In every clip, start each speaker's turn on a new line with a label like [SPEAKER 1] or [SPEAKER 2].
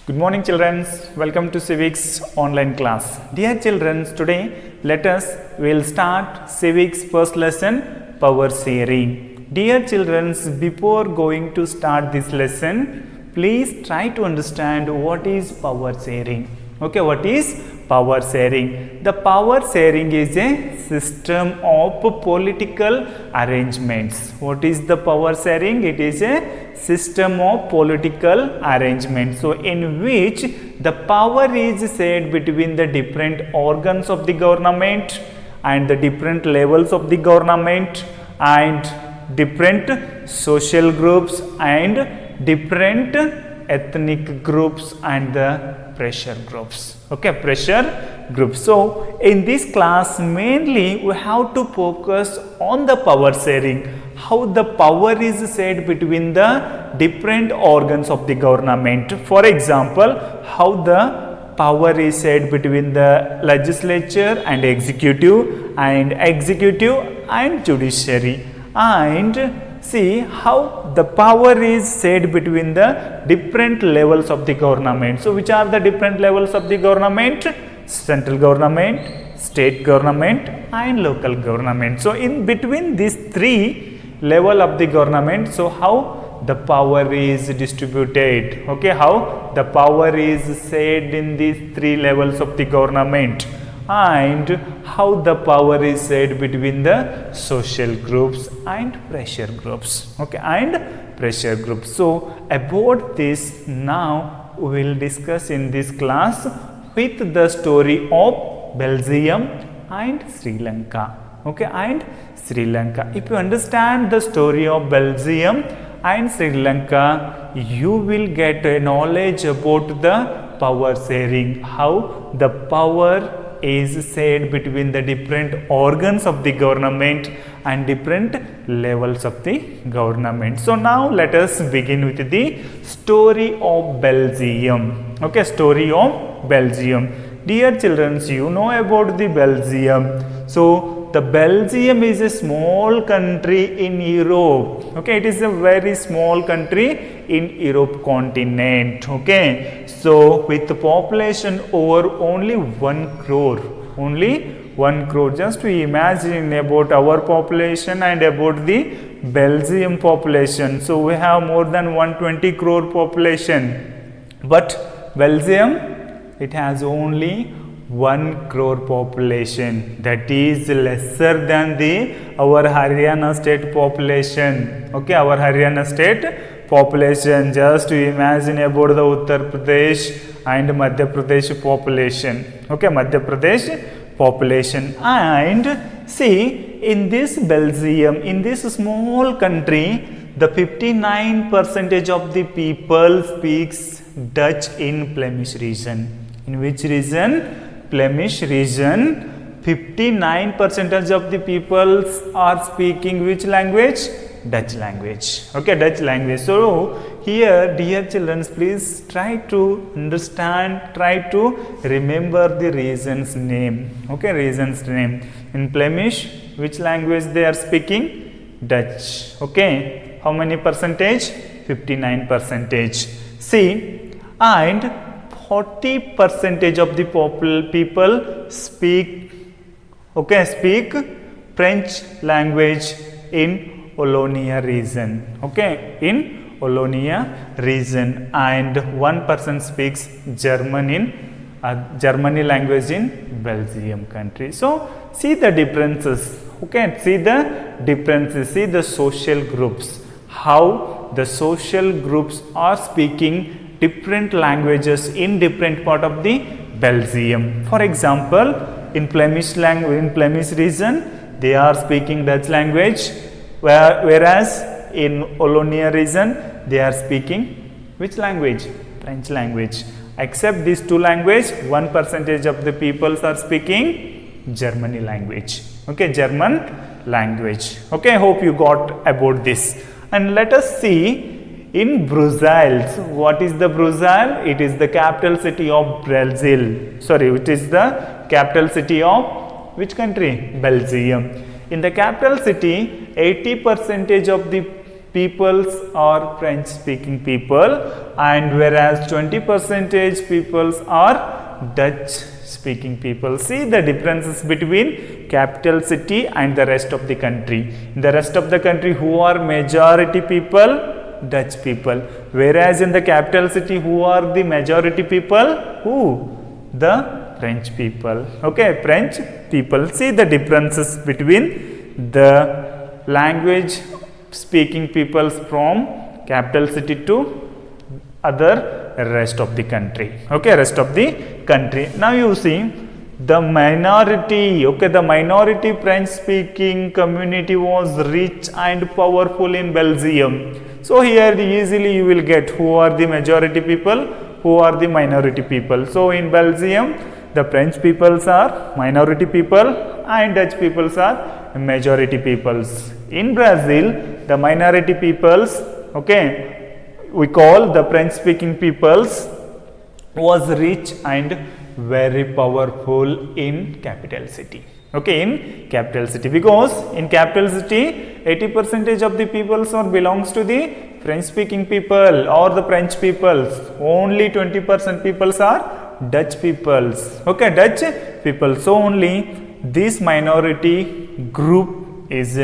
[SPEAKER 1] Good morning children, welcome to civics online class. Dear children, today we'll start civics first lesson, power sharing. Dear children, before going to start this lesson, please try to understand what is power sharing. Okay, what is power sharing? The power sharing is a system of political arrangements. What is the power sharing? It is a system of political arrangements. So, in which the power is shared between the different organs of the government and the different levels of the government and different social groups and different ethnic groups and the pressure groups. Okay, pressure groups. So, in this class mainly we have to focus on the power sharing, how the power is shared between the different organs of the government. For example, how the power is shared between the legislature and executive and judiciary, and see how the power is shared between the different levels of the government. So, which are the different levels of the government? Central government, state government and local government. So, in between these three level of the government, so how the power is distributed, okay, how the power is shared in these three levels of the government, and how the power is shared between the social groups and pressure groups, okay, and pressure groups. So, about this now we will discuss in this class with the story of Belgium and Sri Lanka, okay, and Sri Lanka. If you understand the story of Belgium and Sri Lanka, you will get a knowledge about the power sharing, how the power is shared between the different organs of the government and different levels of the government. So, now let us begin with the story of Belgium. Okay, story of Belgium. Dear children, you know about the Belgium. So, the Belgium is a small country in Europe. Okay, it is a very small country in Europe continent. Okay, so with the population over only 1 crore, just to imagine about our population and about the Belgium population. So, we have more than 120 crore population, but Belgium, it has only 1 crore population, that is lesser than our Haryana state population. Okay, our Haryana state population, just to imagine about the Uttar Pradesh and Madhya Pradesh population. Okay, Madhya Pradesh population. And see, in this Belgium, in this small country, the 59% of the people speaks Dutch in Flemish region. In which region? Flemish region. 59% of the people are speaking which language? Dutch language. Okay, Dutch language. So, here dear children, please try to understand, try to remember the region's name. Okay, region's name. In Flemish, which language they are speaking? Dutch. Okay, how many percentage? 59%. See, and 40% of the people speak French language in Wallonia region. Okay, in Wallonia region, and 1% speaks German in Germany language in Belgium country. So, see the differences. Okay, see the differences. See the social groups. How the social groups are speaking different languages in different part of the Belgium. For example, in Flemish language, in Flemish region, they are speaking Dutch language, whereas in Wallonia region, they are speaking which language? French language. Except these two languages, 1% of the people are speaking Germany language. Okay, German language. Okay, I hope you got about this. And let us see in Brussels. What is the Brussels? It is the capital city of Brazil. Sorry, it is the capital city of which country? Belgium. In the capital city, 80% of the peoples are French speaking people, and whereas 20% peoples are Dutch speaking people. See the differences between capital city and the rest of the country. In the rest of the country, who are majority people? Dutch people. Whereas in the capital city, who are the majority people? Who? The French people. Okay, French people. See the differences between the language speaking peoples from capital city to other rest of the country. Okay, rest of the country. Now you see the minority. Okay, the minority French speaking community was rich and powerful in Belgium. So here easily you will get who are the majority people, who are the minority people. So in Belgium, the French peoples are minority people and Dutch peoples are majority peoples. In Brazil, the minority peoples, okay, we call the French speaking peoples, was rich and very powerful in capital city. Okay, in capital city, because in capital city 80% of the peoples or belongs to the French speaking people or the French peoples. Only 20% peoples are Dutch peoples. Okay, Dutch people. So only this minority group is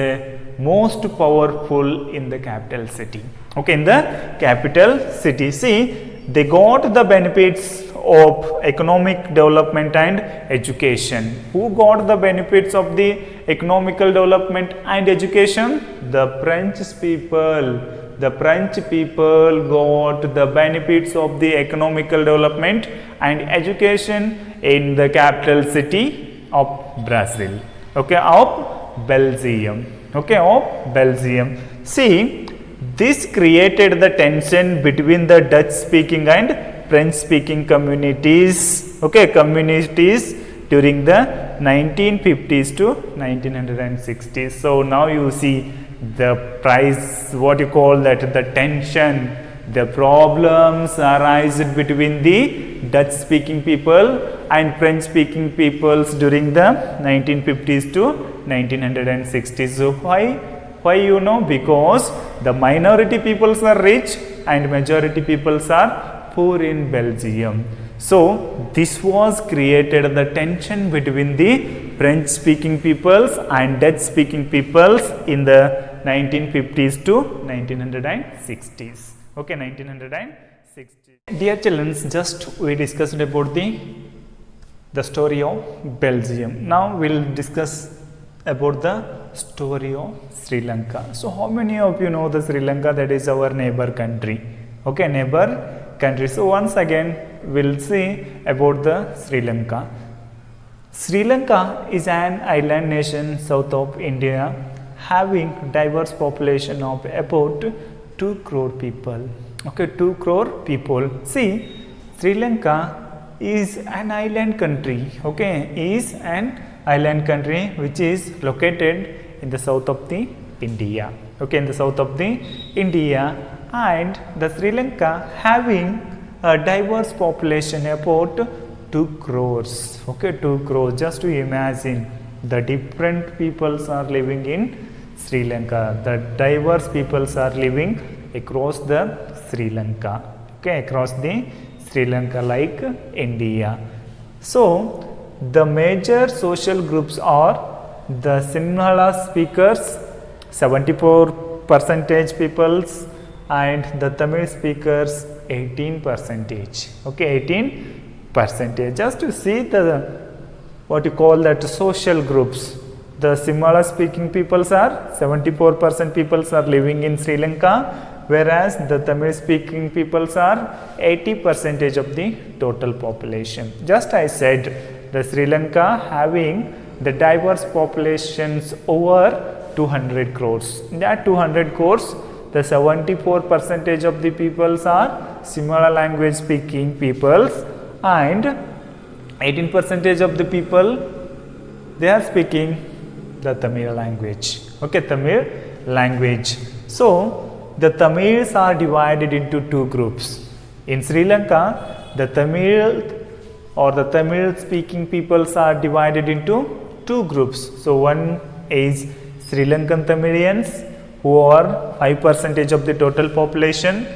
[SPEAKER 1] most powerful in the capital city. Okay, in the capital city. See, they got the benefits of economic development and education. Who got the benefits of the economical development and education? The French people. The French people got the benefits of the economical development and education in the capital city of Brazil. Okay, of Belgium. Okay, of Belgium. See, this created the tension between the Dutch speaking and French speaking communities, okay, communities during the 1950s to 1960s. So now you see the price, what you call that, the tension, the problems arise between the Dutch speaking people and French speaking peoples during the 1950s to 1960s. So why you know? Because the minority peoples are rich and majority peoples are poor in Belgium. So this was created the tension between the French speaking peoples and Dutch speaking peoples in the 1950s to 1960s. Okay, 1960s. Dear children, just we discussed about the story of Belgium. Now we'll discuss about the story of Sri Lanka. So how many of you know the Sri Lanka? That is our neighbor country. Okay, neighbor country. So once again we'll see about the Sri Lanka. Sri Lanka is an island nation south of India, having diverse population of about 2 crore people. Okay, 2 crore people. See, Sri Lanka is an island country. Okay, is an island country which is located in the south of the India. Okay, in the south of the India, and the Sri Lanka having a diverse population about 2 crores. Okay, 2 crores. Just to imagine the different peoples are living in Sri Lanka. The diverse peoples are living across the Sri Lanka. Okay, across the Sri Lanka like India. So the major social groups are the Sinhala speakers, 74% peoples, and the Tamil speakers 18%. Okay, 18%. Just to see the what you call that social groups. The Sinhala speaking peoples are 74% peoples are living in Sri Lanka, whereas the Tamil speaking peoples are 80% of the total population. Just I said, the Sri Lanka having the diverse populations over 200 crores. In that 200 crores, the 74% of the peoples are Sinhala language speaking peoples, and 18% of the people, they are speaking the Tamil language. Okay, Tamil language. So the Tamils are divided into 2 groups. In Sri Lanka, the Tamil or the Tamil speaking peoples are divided into 2 groups. So one is Sri Lankan Tamilians, who are 5% of the total population,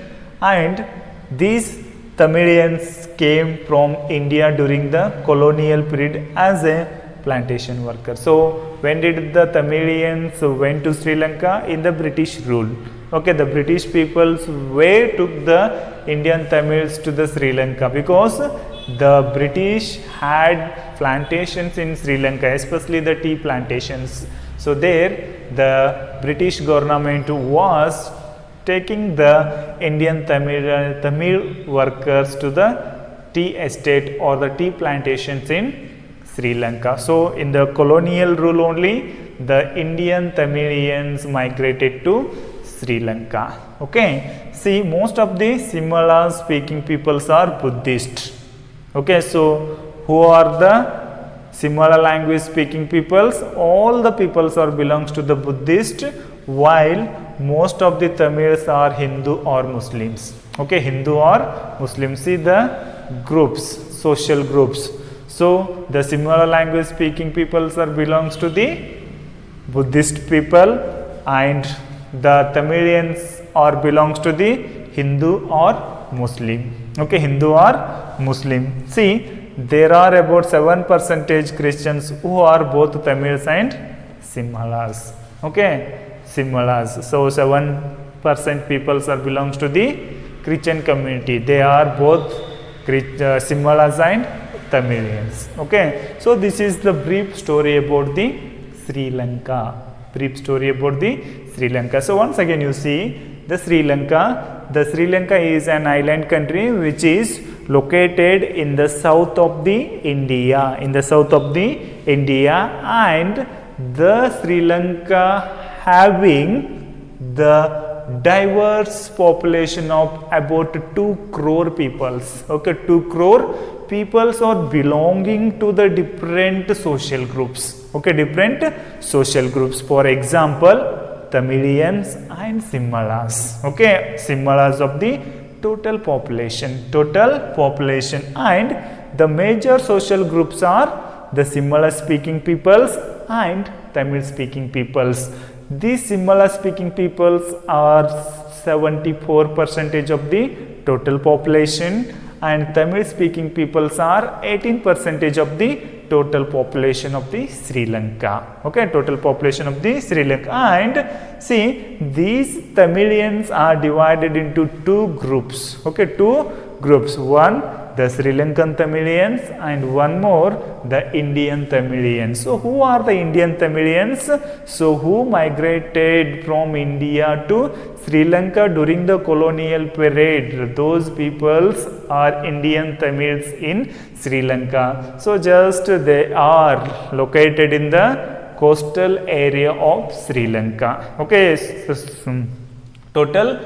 [SPEAKER 1] and these Tamilians came from India during the colonial period as a plantation worker. So when did the Tamilians went to Sri Lanka? In the British rule. Okay, the British peoples took the Indian Tamils to the Sri Lanka because the British had plantations in Sri Lanka, especially the tea plantations. So there the British government was taking the Indian Tamil workers to the tea estate or the tea plantations in Sri Lanka. So in the colonial rule only, the Indian Tamilians migrated to Sri Lanka. Okay, see, most of the Simhala speaking peoples are Buddhist. Okay, so who are the Simhala language speaking peoples? All the peoples are belongs to the Buddhist, while most of the Tamils are Hindu or Muslims. Okay, Hindu or Muslims. See the groups, social groups. So the Simhala language speaking peoples are belongs to the Buddhist people, and the Tamilians are belongs to the Hindu or Muslim. Okay, Hindu or Muslim. See, there are about 7% Christians who are both Tamils and Simhalas. Okay, Simhalas. So 7% peoples are belongs to the Christian community. They are both Simhalas and Tamilians. Okay, so this is the brief story about the Sri Lanka. Brief story about the Sri Lanka. So once again you see the Sri Lanka. The Sri Lanka is an island country which is located in the south of the India. In the south of the India, and the Sri Lanka having the diverse population of about 2 crore peoples. Okay, 2 crore peoples are belonging to the different social groups. Okay, different social groups. For example, Tamilians and Simhalas. Okay, Simhalas of the total population, and the major social groups are the Simhala speaking peoples and Tamil speaking peoples. These Simhala speaking peoples are 74% of the total population, and Tamil speaking peoples are 18% of the total population of the Sri Lanka. Okay, total population of the Sri Lanka. And see, these Tamilians are divided into 2 groups. Okay, 2 groups. One, the Sri Lankan Tamilians, and one more, the Indian Tamilians. So who are the Indian Tamilians? So who migrated from India to Sri Lanka during the colonial period? Those peoples are Indian Tamils in Sri Lanka. So just they are located in the coastal area of Sri Lanka. Okay, total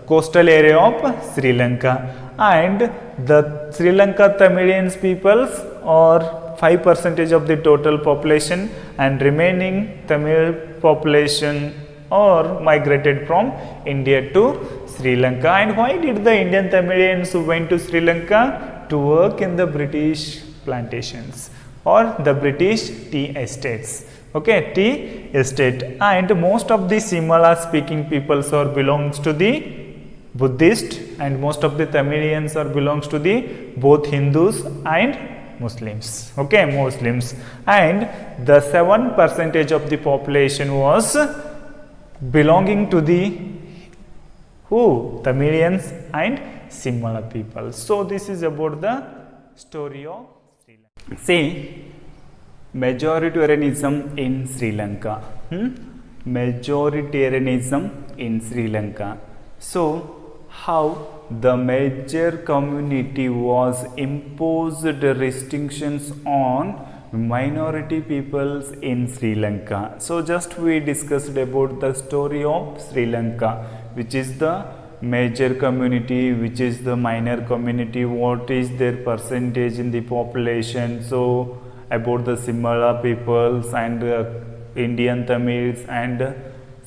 [SPEAKER 1] coastal area of Sri Lanka. And the Sri Lanka Tamilians peoples are 5% of the total population, and remaining Tamil population are migrated from India to Sri Lanka. And why did the Indian Tamilians went to Sri Lanka? To work in the British plantations or the British tea estates. Okay, tea estate. And most of the Simhala speaking peoples are belongs to the Buddhist, and most of the Tamilians are belongs to the both Hindus and Muslims. Okay, Muslims. And the 7% of the population was belonging to the who? Tamilians and Simhala people. So this is about the story of Sri Lanka. See, majoritarianism in Sri Lanka. Majoritarianism in Sri Lanka. So how the major community was imposed restrictions on minority peoples in Sri Lanka. So just we discussed about the story of Sri Lanka, which is the major community, which is the minor community, what is their percentage in the population. So about the Simhala peoples and Indian Tamils and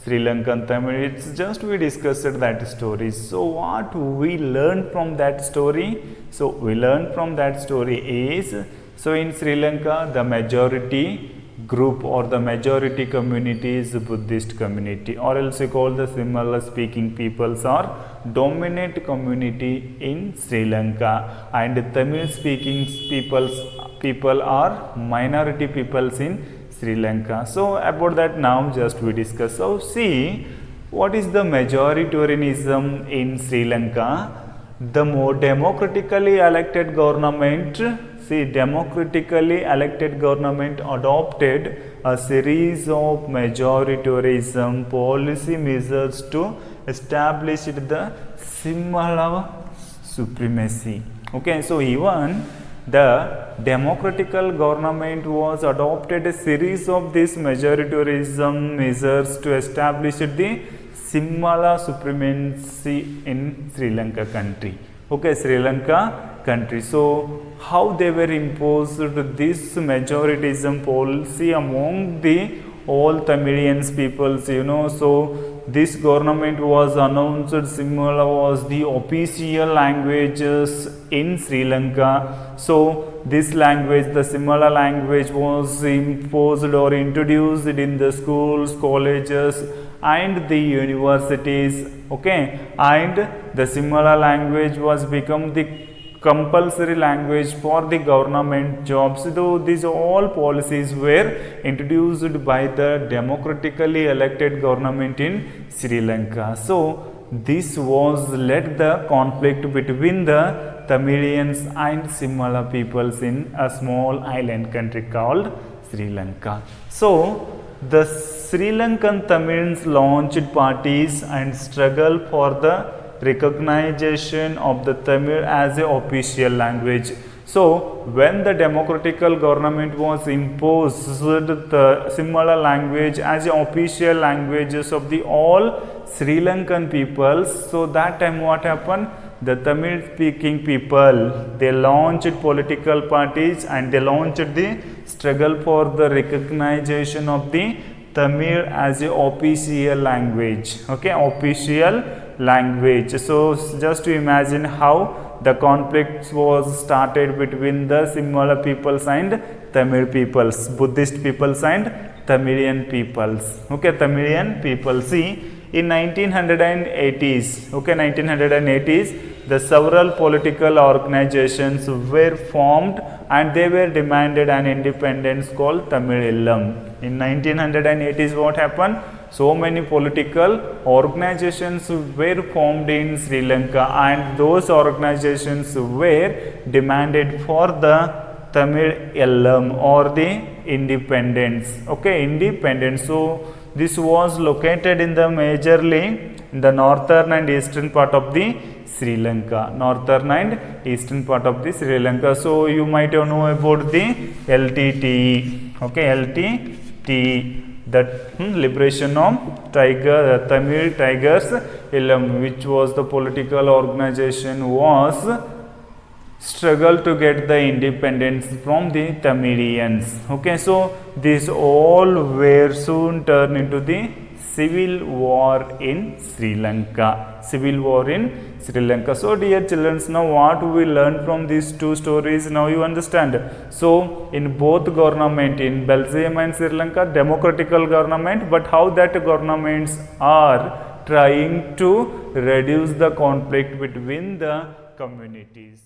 [SPEAKER 1] Sri Lankan Tamil, it's just we discussed that story. So what we learned from that story? So we learned from that story is, so in Sri Lanka the majority group or the majority community is Buddhist community, or else you call the Sinhala speaking peoples are dominant community in Sri Lanka, and Tamil speaking people are minority peoples in Sri Lanka. So about that now just we discuss. So see, what is the majoritarianism in Sri Lanka? The more democratically elected government, democratically elected government adopted a series of majoritarianism policy measures to establish the Sinhala supremacy. Okay, so even the democratical government was adopted a series of these majoritarianism measures to establish the Sinhala supremacy in Sri Lanka country. Okay, Sri Lanka country. So how they were imposed this majoritism policy among the all Tamilians peoples, so this government was announced Sinhala was the official languages in Sri Lanka. So this language, the Sinhala language, was imposed or introduced in the schools, colleges and the universities. Okay, and the Sinhala language was become the compulsory language for the government jobs, though these all policies were introduced by the democratically elected government in Sri Lanka. So this was led the conflict between the Tamilians and Sinhala peoples in a small island country called Sri Lanka. So the Sri Lankan Tamils launched parties and struggled for the recognition of the Tamil as a official language. So when the democratical government was imposed the Sinhala language as a official languages of the all Sri Lankan peoples, so that time what happened? The Tamil speaking people, they launched political parties and they launched the struggle for the recognition of the Tamil as a official language. Okay, official language. So just to imagine how the conflict was started between the Sinhala peoples and Tamil peoples, Buddhist peoples and Tamilian peoples. Okay, Tamilian people. See, in 1980s, okay, 1980s, the several political organizations were formed and they were demanded an independence called Tamilam. In 1980s, what happened? So many political organizations were formed in Sri Lanka and those organizations were demanded for the Tamil Ellam or the independence. Okay, independence. So this was located in the majorly in the northern and eastern part of the Sri Lanka. Northern and eastern part of the Sri Lanka. So you might know about the LTTE. Okay, LTTE. That liberation of Tamil Tigers Illam, which was the political organization, was struggle to get the independence from the Tamilians. Okay, so these all were soon turned into the civil war in Sri Lanka. Civil war in Sri Lanka. So dear children, now what we learn from these two stories, now you understand. So in both government, in Belgium and Sri Lanka, democratical government, but how that governments are trying to reduce the conflict between the communities.